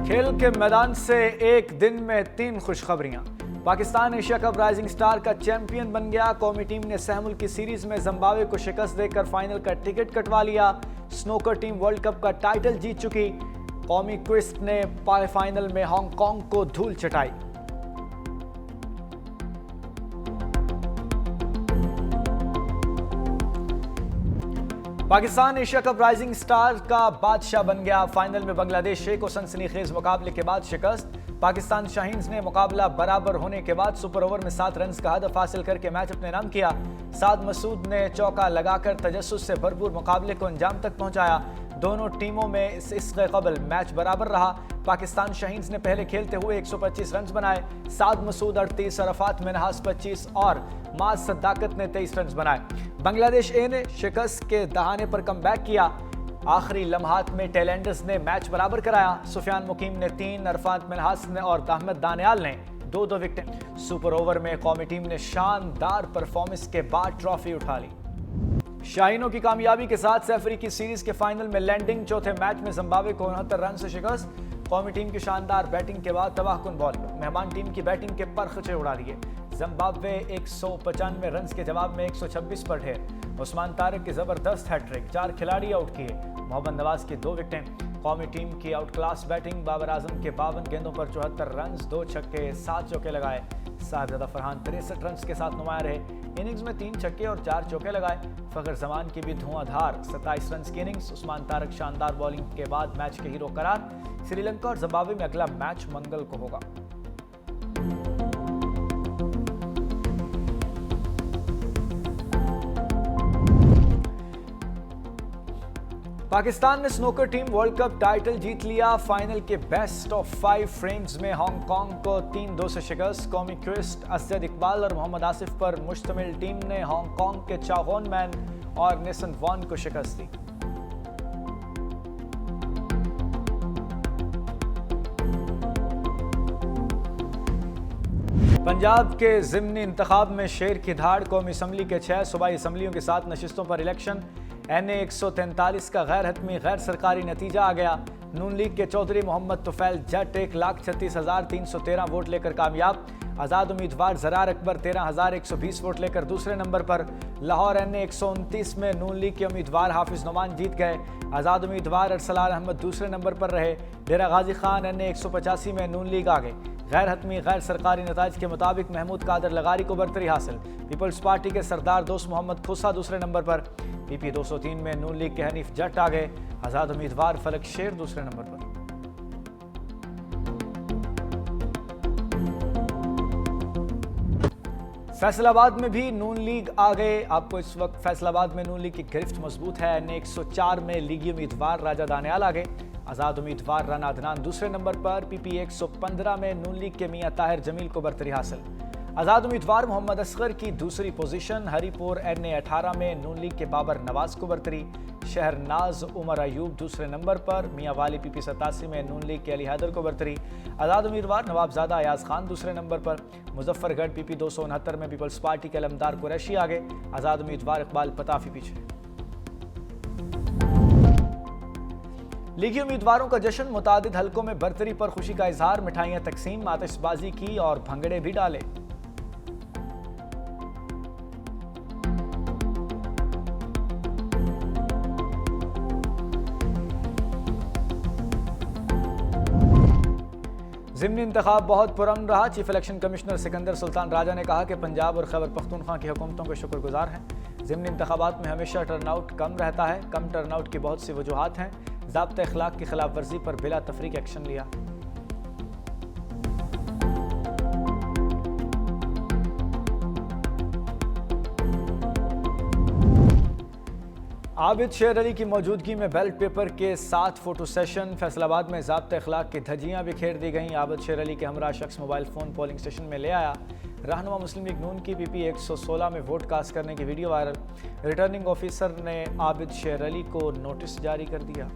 खेल के मैदान से एक दिन में 3 खुशखबरियां। Pakistan Asia Cup rising star का चैंपियन बन गया। कौमी टीम ने सहमुल की सीरीज में जिम्बाब्वे को शिकस्त देकर फाइनल का टिकट कटवा लिया। स्नूकर टीम वर्ल्ड कप का टाइटल जीत चुकी। कौमी क्विस्ट ने फाइनल में हांगकांग को धूल चटाई। Pakistan Asia Cup rising star का बादशाह बन गया। फाइनल में बांग्लादेश को सनसनीखेज मुकाबले के बाद शिकस्त। पाकिस्तान शाहीन्स ने मुकाबला बराबर होने के बाद सुपर ओवर में 7 रन का हदफ हासिल करके मैच अपने नाम किया। साद मसूद ने चौका लगाकर तजस्सुस से भरपूर मुकाबले को अंजाम तक पहुंचाया। दोनों टीमों में इसके कबल मैच बराबर रहा। पाकिस्तान शाहीन्स ने पहले खेलते हुए 125 रन बनाए। साद मसूद 38, अरफात मिनहास 25 और माज सद्दाकत ने 23 रन बनाए। बांग्लादेश ने शिकस्त के दहाने पर कमबैक किया। आखिरी लम्हात में टेलेंडर्स ने मैच बराबर कराया। सुफियान मुकीम ने 3, अरफात मिनहास ने और अहमद दानियाल ने 2-2 विकेटें। सुपर ओवर में कौमी टीम ने शानदार परफॉर्मेंस के बाद ट्रॉफी उठा ली। शाहीनों की कामयाबी के साथ सैफ अफ्रीकी सीरीज के फाइनल में लैंडिंग। चौथे मैच में जिम्बाब्वे को 69 रन से शिकस्त। कौमी टीम की शानदार बैटिंग के बाद तबाहकुन बॉलिंग। मेहमान टीम की बैटिंग के परखचे उड़ा दिए। जिम्बाब्वे 195 रन के जवाब में 126 पर ढेर। उस्मान तारिक की जबरदस्त हैट्रिक, 4 खिलाड़ी आउट किए। मोहम्मद नवाज की 2 विकेटें। कौमी टीम की out class batting. Babar Azam के 52 गेंदों पर 74 रन, 2 छक्के, 7 चौके लगाए। साहिबजादा फरहान 63 रन के साथ नुमाया रहे। इनिंग्स में 3 छक्के और 4 चौके लगाए। फखर जमान की भी धुआंधार 27 रन की इनिंग्स। उस्मान तारिक शानदार बॉलिंग के बाद मैच के हीरो करार। श्रीलंका और जिम्बाब्वे में अगला मैच मंगल को होगा। पाकिस्तान ने snooker team world cup title जीत लिया। फाइनल के बेस्ट ऑफ 5 फ्रेम्स में हांगकांग को 3-2 से शिकस्त। कौमी क्विस्ट असद इकबाल और मोहम्मद आसिफ पर मुश्तमिल टीम ने हांगकांग के चागोन मैन और नेसन वॉन को शिकस्त दी। पंजाब के ज़िमनी इंतखाब में शेर की धाड़। कौमी असम्बली के 6 सूबाई असम्बलियों के 7 नशिस्तों पर इलेक्शन। NA 143 का गैर हतमी गैर सरकारी नतीजा आ गया। नून लीग के चौधरी मोहम्मद तुफैल जट 1,36,313 वोट लेकर कामयाब। आज़ाद उम्मीदवार ज़रार अकबर 13,120 वोट लेकर दूसरे नंबर पर। लाहौर NA 129 में नून लीग के उम्मीदवार हाफिज नोमान जीत गए। आज़ाद उम्मीदवार अरसलान अहमद दूसरे नंबर पर रहे। डेरा गाजी खान NA 185 में नून लीग आ गए। गैर हतमी गैर सरकारी नताइज के मुताबिक महमूद कादर लगारी को बरतरी हासिल। पीपल्स पार्टी के सरदार दोस्त मोहम्मद खुसा दूसरे नंबर पर। PP 203 में नून लीग के हनीफ जट आ गए। आज़ाद उम्मीदवार फलक शेर दूसरे नंबर पर। फैसलाबाद में भी नून लीग आ गए। आपको इस वक्त फैसलाबाद में नून लीग की गिरफ्त मजबूत है। NA 104 में लीगी उम्मीदवार राजा दानियाल आ गए। आज़ाद उम्मीदवार राना अदनान दूसरे नंबर पर। PP 115 में नून लीग के मियां ताहिर जमील को बरतरी हासिल। आज़ाद उम्मीदवार मोहम्मद असगर की दूसरी पोजीशन। हरीपुर NA 18 में नून लीग के बाबर नवाज को बरतरी। शहरनाज उमर अयूब दूसरे नंबर पर। मियां वाली PP 87 में नून लीग के अली हैदर को बरतरी। आज़ाद उम्मीदवार नवाबजादा अयाज खान दूसरे नंबर पर। मुजफ्फरगढ़ PP 269 में पीपल्स पार्टी के अलमदार कुरैशी आगे। आज़ाद उम्मीदवार इकबाल पताफी पीछे। लीगी उम्मीदवारों का जश्न। मुतादिद हलकों में बरतरी पर खुशी का इजहार। मिठाइयां तकसीम, आतिशबाजी की और भंगड़े भी डाले। ज़िमनी इंतखाब बहुत पुरअमन रहा। Chief election commissioner Sikandar Sultan Raja ने कहा कि पंजाब और खैबर पख्तूनख्वा की हुकूमतों के शुक्रगुजार हैं। ज़िमनी इंतखाबात में हमेशा टर्नआउट कम रहता है। कम टर्नआउट की बहुत सी वजूहात हैं। ज़ाब्ता अखलाक की खिलाफ वर्जी पर बिला तफरीक एक्शन लिया। आबिद शेर अली की मौजूदगी में बैलेट पेपर के 7 फोटो सेशन। फैसलाबाद में ज़ाब्ता अखलाक की धज्जियां बिखेर दी गईं। आबिद शेर अली के हमरा शख्स मोबाइल फ़ोन पोलिंग स्टेशन में ले आया। रहनुमा मुस्लिम लीग नून की PP 116 में वोट कास्ट करने की वीडियो वायरल। रिटर्निंग ऑफिसर ने आबिद शेर अली को नोटिस जारी कर दिया।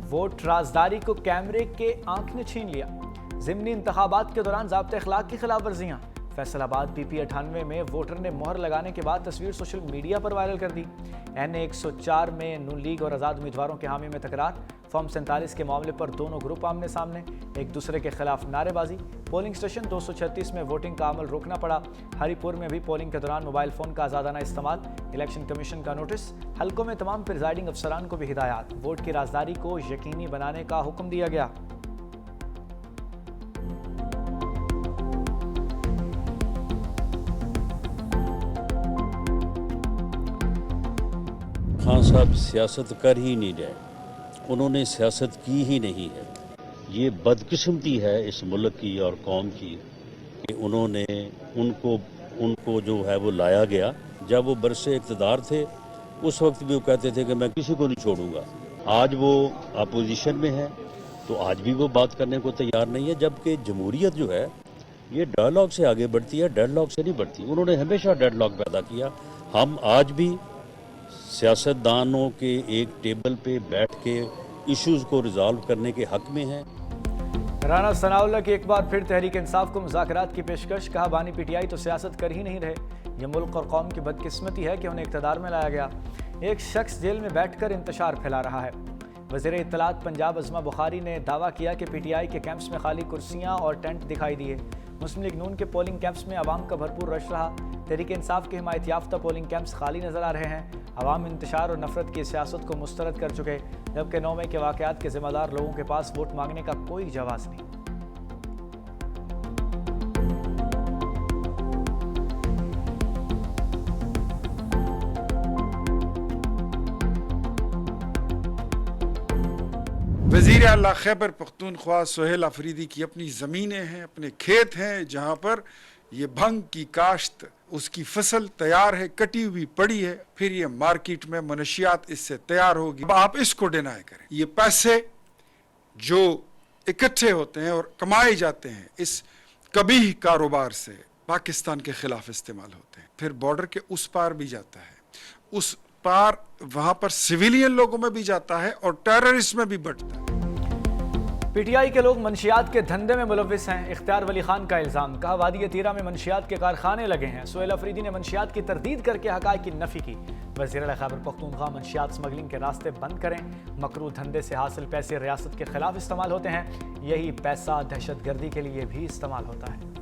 वोट राजदारी को कैमरे के आंख ने छीन लिया। ज़िमनी इंतखाबात के दौरान ज़ाब्ते अखलाक की खिलाफ वर्जियाँ। फैसलाबाद PP 98 में वोटर ने मोहर लगाने के बाद तस्वीर सोशल मीडिया पर वायरल कर दी। NA 104 में नून लीग और आज़ाद उम्मीदवारों के हामी में तकरार। फॉर्म 47 के मामले पर दोनों ग्रुप आमने सामने, एक दूसरे के खिलाफ नारेबाजी। पोलिंग स्टेशन 236 में वोटिंग का अमल रोकना पड़ा। हरिपुर में भी पोलिंग के दौरान मोबाइल फोन का आज़ादाना इस्तेमाल। इलेक्शन कमीशन का नोटिस। हल्कों में तमाम प्रिजाइडिंग अफसरान को भी हिदायत। वोट की राजदारी को यकीनी बनाने का हुक्म दिया गया। खान साहब सियासत कर ही नहीं रहे, उन्होंने सियासत की ही नहीं है। ये बदकिस्मती है इस मुल्क की और कौम की कि उन्होंने उनको जो है वो लाया गया। जब वो बरसे इक़्तिदार थे उस वक्त भी वो कहते थे कि मैं किसी को नहीं छोड़ूंगा। आज वो अपोजिशन में है तो आज भी वो बात करने को तैयार नहीं है, जबकि जमहूरियत जो है ये डायलॉग से आगे बढ़ती है, डेडलॉक से नहीं बढ़ती। उन्होंने हमेशा डेडलॉक पैदा किया। हम आज भी सियासतदानों के एक टेबल पे बैठ के इश्यूज को रिजॉल्व करने के हक में हैं। राना सनाउल्लाह की एक बार फिर तहरीक इंसाफ को मुज़ाकरात की पेशकश। कहा बानी PTI तो सियासत कर ही नहीं रहे। ये मुल्क और कौम की बदकिस्मती है कि उन्हें इक़्तिदार में लाया गया। एक शख्स जेल में बैठकर इंतशार फैला रहा है। वज़ीर इत्तलात पंजाब अज़मा बुखारी ने दावा किया कि PTI के कैंप्स में खाली कुर्सियाँ और टेंट दिखाई दिए। मुस्लिम लीग नून के पोलिंग कैंप्स में आवाम का भरपूर रश रहा। तहरीक इंसाफ के हिमायत याफ्ता पोलिंग कैंप्स खाली नजर आ रहे हैं। अवाम इंतशार और नफरत की सियासत को मुस्तरद कर चुके, जबकि 9 मई के वाक़यात के जिम्मेदार लोगों के पास वोट मांगने का कोई जवाब नहीं। वज़ीर आला खैबर पख्तूनख्वा सोहेल अफरीदी की अपनी ज़मीनें हैं, अपने खेत हैं, जहाँ पर ये भंग की काश्त, उसकी फसल तैयार है, कटी हुई पड़ी है, फिर ये मार्केट में मनशियात इससे तैयार होगी। अब आप इसको डिनाई करें। ये पैसे जो इकट्ठे होते हैं और कमाए जाते हैं इस कबीह कारोबार से पाकिस्तान के खिलाफ इस्तेमाल होते हैं, फिर बॉर्डर के उस पार भी जाता है, उस पार वहां पर सिविलियन लोगों में भी जाता है और टेररिस्ट में भी बढ़ता है। PTI के लोग मंशियात के धंधे में मुलविस हैं। इख्तियार वली खान का इल्ज़ाम। कहा वादी तीरा में मंशियात के कारखाने लगे हैं। सोहेल अफरीदी ने मंशियात की तरदीद करके हक़ाइक़ की नफ़ी की। वज़ीर आला खैबर पख्तूनख्वा मंशियात स्मगलिंग के रास्ते बंद करें। मकरूह धंधे से हासिल पैसे रियासत के खिलाफ इस्तेमाल होते हैं। यही पैसा दहशत गर्दी के लिए भी इस्तेमाल होता है।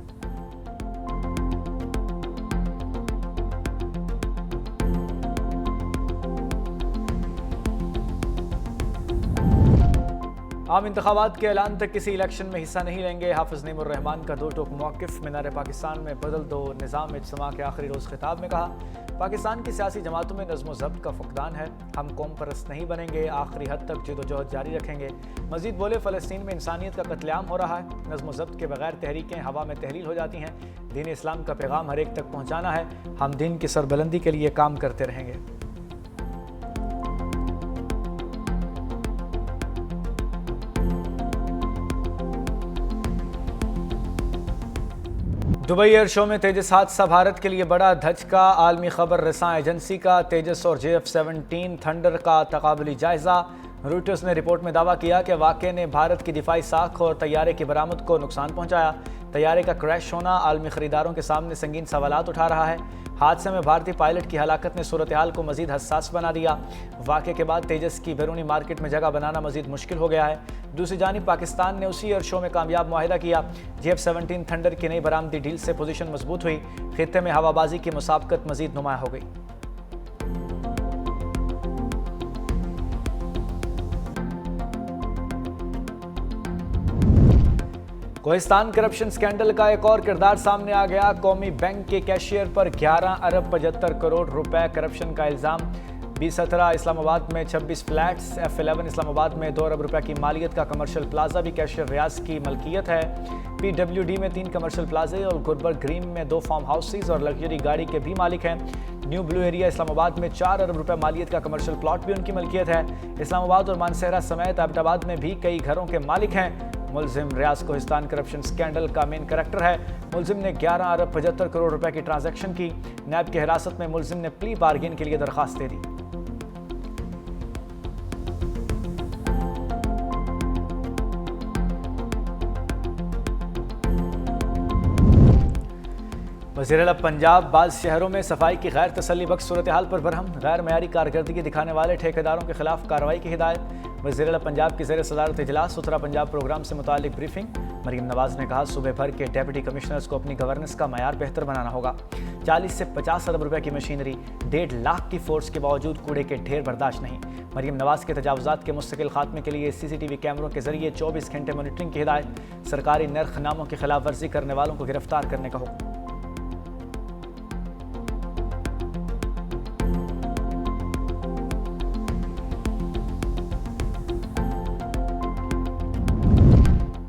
आम इंतखाबात के ऐलान तक किसी इलेक्शन में हिस्सा नहीं लेंगे। हाफिज नईमुर रहमान का 2 टोक मौक़िफ़। मीनार पाकिस्तान में बदल दो निज़ाम इज्तिमा के आखिरी रोज़ खिताब में कहा पाकिस्तान की सियासी जमातों में नज़्म ज़ब्त का फुक़दान है। हम कौम परस्त नहीं बनेंगे, आखिरी हद तक जदोजहद जारी रखेंगे। मज़ीद बोले फ़लस्तीन में इंसानियत का कत्लेआम हो रहा है। नज़्म ज़ब्त के बगैर तहरीकें हवा में तहलील हो जाती हैं। दीन इस्लाम का पैगाम हर एक तक पहुँचाना है। हम दीन की सरबलंदी के लिए काम करते रहेंगे। दुबई एयर शो में तेजस हादसा भारत के लिए बड़ा धचका। आलमी खबर रसां एजेंसी का तेजस और JF-17 थंडर का तकाबली जायजा। रूटर्स ने रिपोर्ट में दावा किया कि वाक़े ने भारत की दिफाई साख और तैयारे की बरामद को नुकसान पहुंचाया। तैयारे का क्रैश होना आलमी खरीदारों के सामने संगीन सवालात उठा रहा है। हादसे में भारतीय पायलट की हलाकत ने सूरत हाल को मजीद हसास बना दिया। वाक़े के बाद तेजस की बैरूनी मार्केट में जगह बनाना मजीद मुश्किल हो गया है। दूसरी जानिब पाकिस्तान ने उसी एयर शो में कामयाब मुआहिदा किया। JF-17 थंडर की नई बरामदी डील से पोजीशन मजबूत हुई। खित्ते में हवाबाजी की मुसाबकत मजीद नुमाया हो गई। कोहिस्तान करप्शन स्कैंडल का एक और किरदार सामने आ गया। कौमी बैंक के कैशियर पर 11 अरब 75 करोड़ रुपए करप्शन का इल्ज़ाम। B17 इस्लामाबाद में 26 फ्लैट्स, F11 इस्लामाबाद में 2 अरब रुपए की मालियत का कमर्शियल प्लाजा भी कैशियर रियाज की मलकियत है। PWD में 3 कमर्शियल प्लाजे और गुलबर्ग ग्रीन में 2 फार्म हाउसेज और लग्जरी गाड़ी के भी मालिक हैं। न्यू ब्लू एरिया इस्लामाबाद में 4 अरब रुपए मालियत का कमर्शियल प्लॉट भी उनकी मलकियत है। इस्लामाबाद और मानसहरा समेत एबटाबाद में भी कई घरों के मालिक हैं। मुलजिम रियाज कोहिस्तान करप्शन स्कैंडल का मेन करैक्टर है। मुलजिम ने 11 अरब 75 करोड़ रुपए की ट्रांजैक्शन की। नैब की हिरासत में मुलजिम ने प्ली बार्गेन के लिए दरखास्त दे दी। वज़ीर-ए-आला पंजाब बाज़ शहरों में सफाई की गैर तसल्ली बख्श सूरत हाल पर बरहम, गैर मयारी कारकर्दगी दिखाने वाले ठेकेदारों के खिलाफ कार्रवाई की हिदायत। वज़ीर-ए-आला पंजाब की ज़ेर सदारत इजलास सुथरा पंजाब प्रोग्राम से मुतालिक ब्रीफिंग। मरीम नवाज ने कहा सूबे भर के डेप्यूटी कमिश्नर्स को अपनी गवर्नेंस का मयार बेहतर बनाना होगा। 40 से 50 अरब रुपए की मशीनरी, 1.5 लाख की फोर्स के बावजूद कूड़े के ढेर बर्दाश्त नहीं। मरीम नवाज के तजावुजात के मुस्तकिल खात्मे के लिए CCTV कैमरों के जरिए 24 घंटे मॉनिटरिंग की हिदायत। सरकारी नर्खनामों की खिलाफ वर्जी करने वालों को गिरफ्तार करने का हुक्म।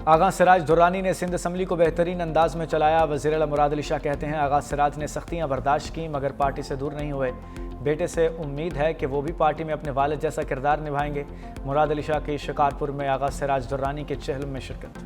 आगा सिराज दुर्रानी ने सिंध असम्बली को बेहतरीन अंदाज में चलाया। वज़ीर-ए-आला मुराद अली शाह कहते हैं आगा सिराज ने सख्तियां बर्दाश्त की मगर पार्टी से दूर नहीं हुए। बेटे से उम्मीद है कि वो भी पार्टी में अपने वालिद जैसा किरदार निभाएंगे। मुराद अली शाह की शिकारपुर में आगा सिराज दुर्रानी के चहलम में शिरकत।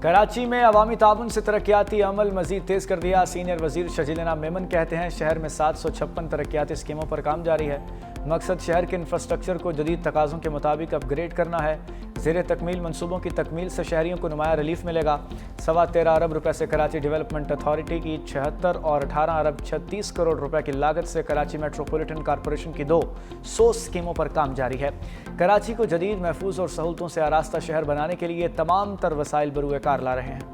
कराची में अवामी ताउन से तरक्याती अमल मजीद तेज़ कर दिया। सीनियर वजीर शजीलना मेमन कहते हैं शहर में 756 तरक्याती स्कीमों पर काम जारी है। मकसद शहर के इंफ्रास्ट्रक्चर को जदीद तकाज़ों के मुताबिक अपग्रेड करना है। ज़ेर तकमील मनसूबों की तकमील से शहरियों को नुमाया रिलीफ मिलेगा। 13.25 अरब रुपए से कराची डेवलपमेंट अथॉरिटी की 76 और 18 अरब 36 करोड़ रुपए की लागत से कराची मेट्रोपॉलिटन कॉरपोरेशन की 200 स्कीमों पर काम जारी है। कराची को जदीद, महफूज और सहूलतों से आरास्ता शहर बनाने के लिए तमाम तर वसाइल बरूए कार ला रहे हैं।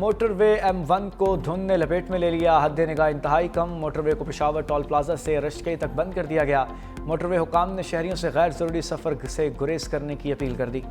मोटरवे M1 को धुंध ने लपेट में ले लिया। हद निगाह इंतहाई कम। मोटरवे को पेशावर टोल प्लाजा से रश्के तक बंद कर दिया गया। मोटरवे हुकाम ने शहरियों से गैर ज़रूरी सफ़र से गुरेज करने की अपील कर दी।